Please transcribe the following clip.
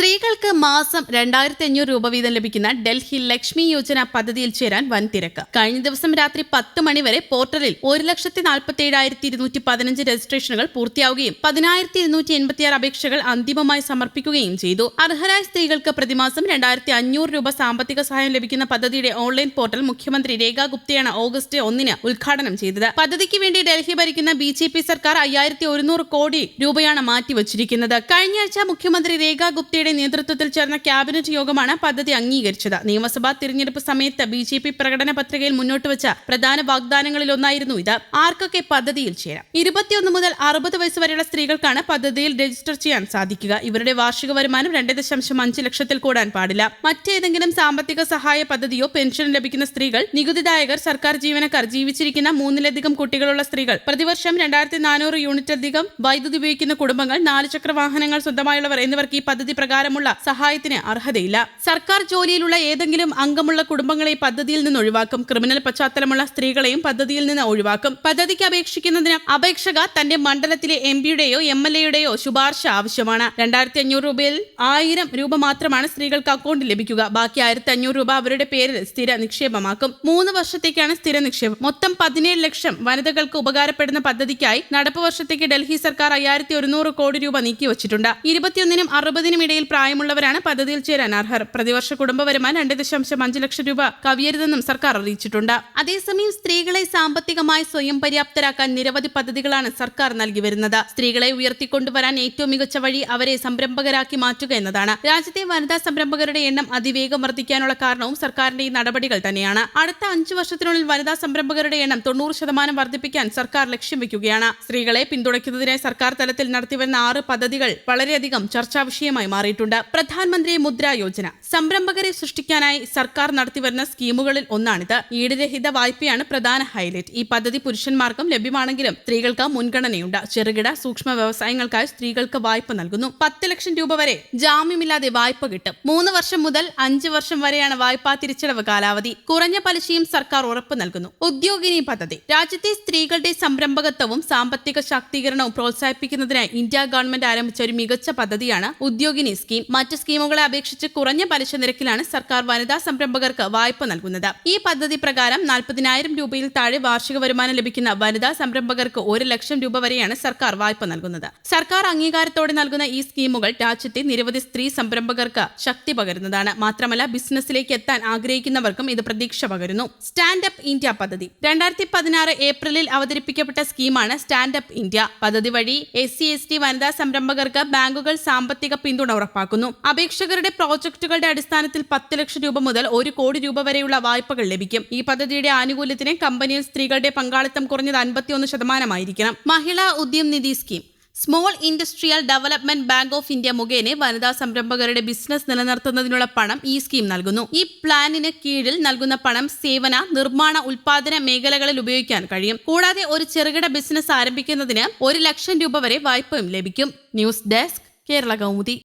സ്ത്രീകൾക്ക് മാസം 2,500 രൂപ വീതം ലഭിക്കുന്ന ഡൽഹി ലക്ഷ്മി യോജന പദ്ധതിയിൽ ചേരാൻ വൻ തിരക്ക്. കഴിഞ്ഞ ദിവസം രാത്രി 10 മണിവരെ പോർട്ടലിൽ 1,47,215 രജിസ്ട്രേഷനുകൾ പൂർത്തിയാവുകയും 10,286 അപേക്ഷകൾ അന്തിമമായി സമർപ്പിക്കുകയും ചെയ്തു. അർഹരായ സ്ത്രീകൾക്ക് പ്രതിമാസം 2,500 രൂപ സാമ്പത്തിക സഹായം ലഭിക്കുന്ന പദ്ധതിയുടെ ഓൺലൈൻ പോർട്ടൽ മുഖ്യമന്ത്രി രേഖ ഗുപ്തയാണ് ഓഗസ്റ്റ് 1 ഉദ്ഘാടനം ചെയ്തത്. പദ്ധതിക്ക് വേണ്ടി ഡൽഹി ഭരിക്കുന്ന BJP സർക്കാർ 5,100 കോടി രൂപയാണ് മാറ്റിവച്ചിരിക്കുന്നത്. കഴിഞ്ഞയാഴ്ച മുഖ്യമന്ത്രി രേഖ ഗുപ്തയുടെ നേതൃത്വത്തിൽ ചേർന്ന ക്യാബിനറ്റ് യോഗമാണ് പദ്ധതി അംഗീകരിച്ചത്. നിയമസഭാ തിരഞ്ഞെടുപ്പ് സമയത്ത് BJP പ്രകടന പത്രികയിൽ മുന്നോട്ട് വെച്ച പ്രധാന വാഗ്ദാനങ്ങളിലൊന്നായിരുന്നു ഇത്. ആർക്കൊക്കെ പദ്ധതിയിൽ ചേരാം? 21 മുതൽ 60 വയസ്സ് വരെയുള്ള സ്ത്രീകൾക്കാണ് പദ്ധതിയിൽ രജിസ്റ്റർ ചെയ്യാൻ സാധിക്കുക. ഇവരുടെ വാർഷിക വരുമാനം 2.5 ലക്ഷത്തിൽ കൂടാൻ പാടില്ല. മറ്റേതെങ്കിലും സാമ്പത്തിക സഹായ പദ്ധതിയോ പെൻഷൻ ലഭിക്കുന്ന സ്ത്രീകൾ, നികുതിദായകർ, സർക്കാർ ജീവനക്കാർ, ജീവിച്ചിരിക്കുന്ന 3-ലധികം കുട്ടികളുള്ള സ്ത്രീകൾ, പ്രതിവർഷം 2,400 യൂണിറ്റിലധികം വൈദ്യുതി ഉപയോഗിക്കുന്ന കുടുംബങ്ങൾ, 4 ചക്ര വാഹനങ്ങൾ സ്വന്തമായുള്ളവർ എന്നിവർക്ക് ഈ പദ്ധതി പ്രകാരമുള്ള സഹായത്തിന് അർഹതയില്ല. സർക്കാർ ജോലിയിലുള്ള ഏതെങ്കിലും അംഗമുള്ള കുടുംബങ്ങളെ പദ്ധതിയിൽ നിന്ന് ഒഴിവാക്കും. ക്രിമിനൽ പശ്ചാത്തലമുള്ള സ്ത്രീകളെയും പദ്ധതിയിൽ നിന്ന് ഒഴിവാക്കും. പദ്ധതിക്ക് അപേക്ഷിക്കുന്നതിന് അപേക്ഷക തന്റെ മണ്ഡലത്തിലെ MPയുടെയോ MLAയുടെയോ ശുപാർശ ആവശ്യമാണ്. 2,500 രൂപയിൽ 1,000 രൂപ മാത്രമാണ് സ്ത്രീകൾക്ക് അക്കൗണ്ടിൽ ലഭിക്കുക. ബാക്കി 1,500 രൂപ അവരുടെ പേരിൽ സ്ഥിര നിക്ഷേപമാക്കും. 3 വർഷത്തേക്കാണ് സ്ഥിര നിക്ഷേപം. മൊത്തം 17 ലക്ഷം വനിതകൾക്ക് ഉപകാരപ്പെടുന്ന പദ്ധതിക്കായി നടപ്പ് വർഷത്തേക്ക് ഡൽഹി സർക്കാർ 5,100 കോടി രൂപ നീക്കിവച്ചിട്ടുണ്ട്. 21-നും 60-നും ഇടയിൽ പ്രായമുള്ളവരാണ് പദ്ധതിയിൽ ചേരാൻ അർഹർ. പ്രതിവർഷ കുടുംബ വരുമാനം 2.5 ലക്ഷം രൂപ കവിയരുതെന്നും സർക്കാർ അറിയിച്ചിട്ടുണ്ട്. അതേസമയം സ്ത്രീകളെ സാമ്പത്തികമായി സ്വയം പര്യാപ്തരാക്കാൻ നിരവധി പദ്ധതികളാണ് സർക്കാർ നൽകി വരുന്നത്. സ്ത്രീകളെ ഉയർത്തിക്കൊണ്ടുവരാൻ ഏറ്റവും മികച്ച വഴി അവരെ സംരംഭകരാക്കി മാറ്റുക എന്നതാണ്. രാജ്യത്തെ വനിതാ സംരംഭകരുടെ എണ്ണം അതിവേഗം വർദ്ധിക്കാനുള്ള കാരണവും സർക്കാരിന്റെ ഈ നടപടികൾ തന്നെയാണ്. അടുത്ത 5 വർഷത്തിനുള്ളിൽ വനിതാ സംരംഭകരുടെ എണ്ണം 90% വർദ്ധിപ്പിക്കാൻ സർക്കാർ ലക്ഷ്യം വെക്കുകയാണ്. സ്ത്രീകളെ പിന്തുണയ്ക്കുന്നതിനായി സർക്കാർ തലത്തിൽ നടത്തിവരുന്ന 6 പദ്ധതികൾ വളരെയധികം ചർച്ചാ വിഷയമായി മാറിയിട്ടുണ്ട്. പ്രധാനമന്ത്രി മുദ്ര യോജന സംരംഭകരെ സൃഷ്ടിക്കാനായി സർക്കാർ നടത്തിവരുന്ന സ്കീമുകളിൽ ഒന്നാണിത്. ഈടുരഹിത വായ്പയാണ് പ്രധാന ഹൈലൈറ്റ്. ഈ പദ്ധതി പുരുഷന്മാർക്കും ലഭ്യമാണെങ്കിലും സ്ത്രീകൾക്ക് മുൻഗണനയുണ്ട്. ചെറുകിട സൂക്ഷ്മ വ്യവസായങ്ങൾക്കായി സ്ത്രീകൾക്ക് വായ്പ നൽകുന്നു. 10 ലക്ഷം രൂപ വരെ ജാമ്യമില്ലാതെ വായ്പ കിട്ടും. 3 വർഷം മുതൽ 5 വർഷം വരെയാണ് വായ്പാ തിരിച്ചടവ് കാലാവധി. കുറഞ്ഞ പലിശയും സർക്കാർ ഉറപ്പ് നൽകുന്നു. ഉദ്യോഗിനി പദ്ധതി രാജ്യത്തെ സ്ത്രീകളുടെ സംരംഭകത്വവും സാമ്പത്തിക ശാക്തീകരണവും പ്രോത്സാഹിപ്പിക്കുന്നതിനായി ഇന്ത്യ ഗവൺമെന്റ് ആരംഭിച്ച ഒരു മികച്ച പദ്ധതിയാണ് ഉദ്യോഗിനി സ്കീം. മറ്റ് സ്കീമുകളെ അപേക്ഷിച്ച് കുറഞ്ഞ പലിശ നിരക്കിലാണ് സർക്കാർ വനിതാ സംരംഭകർക്ക് വായ്പ നൽകുന്നത്. ഈ പദ്ധതി പ്രകാരം 40,000 രൂപയിൽ താഴെ വാർഷിക വരുമാനം ലഭിക്കുന്ന വനിതാ സംരംഭകർക്ക് 1 ലക്ഷം രൂപ വരെയാണ് സർക്കാർ വായ്പ നൽകുന്നത്. സർക്കാർ അംഗീകാരത്തോടെ നൽകുന്ന ഈ സ്കീമുകൾ രാജ്യത്തെ നിരവധി സ്ത്രീ സംരംഭകർക്ക് ശക്തി പകരുന്നതാണ്. മാത്രമല്ല, ബിസിനസ്സിലേക്ക് എത്താൻ ആഗ്രഹിക്കുന്നവർക്കും ഇത് പ്രതീക്ഷ പകരുന്നു. സ്റ്റാൻഡ് അപ്പ് ഇന്ത്യ പദ്ധതി 2016 ഏപ്രിലിൽ അവതരിപ്പിക്കപ്പെട്ട സ്കീമാണ് സ്റ്റാൻഡ് അപ്പ് ഇന്ത്യ. പദ്ധതി വഴി SC/ST വനിതാ സംരംഭകർക്ക് ബാങ്കുകൾ സാമ്പത്തിക പിന്തുണ ഉറപ്പാക്കുന്നു. അപേക്ഷകരുടെ പ്രോജക്ടുകളുടെ അടിസ്ഥാനത്തിൽ 10 ലക്ഷം രൂപ മുതൽ 1 കോടി രൂപ വരെയുള്ള വായ്പകൾ ലഭിക്കും. ഈ പദ്ധതിയുടെ ആനുകൂല്യത്തിന് കമ്പനിയിൽ സ്ത്രീകളുടെ പങ്കാളിത്തം കുറഞ്ഞത് 51% Mahila Udyam Nidhi scheme small industrial development bank of India മുഖേന വനിതാ സംരംഭകരുടെ ബിസിനസ് നിലനിർത്തുന്നതിനുള്ള പണം ഈ സ്കീം നൽകുന്നു. ഈ പ്ലാനിന് കീഴിൽ നൽകുന്ന പണം സേവന, നിർമ്മാണ, ഉൽപാദന മേഖലകളിൽ ഉപയോഗിക്കാൻ കഴിയും. കൂടാതെ ഒരു ചെറുകിട ബിസിനസ് ആരംഭിക്കുന്നതിന് 1 ലക്ഷം രൂപ വരെ വായ്പയും ലഭിക്കും. News desk, Kerala Kaumudi.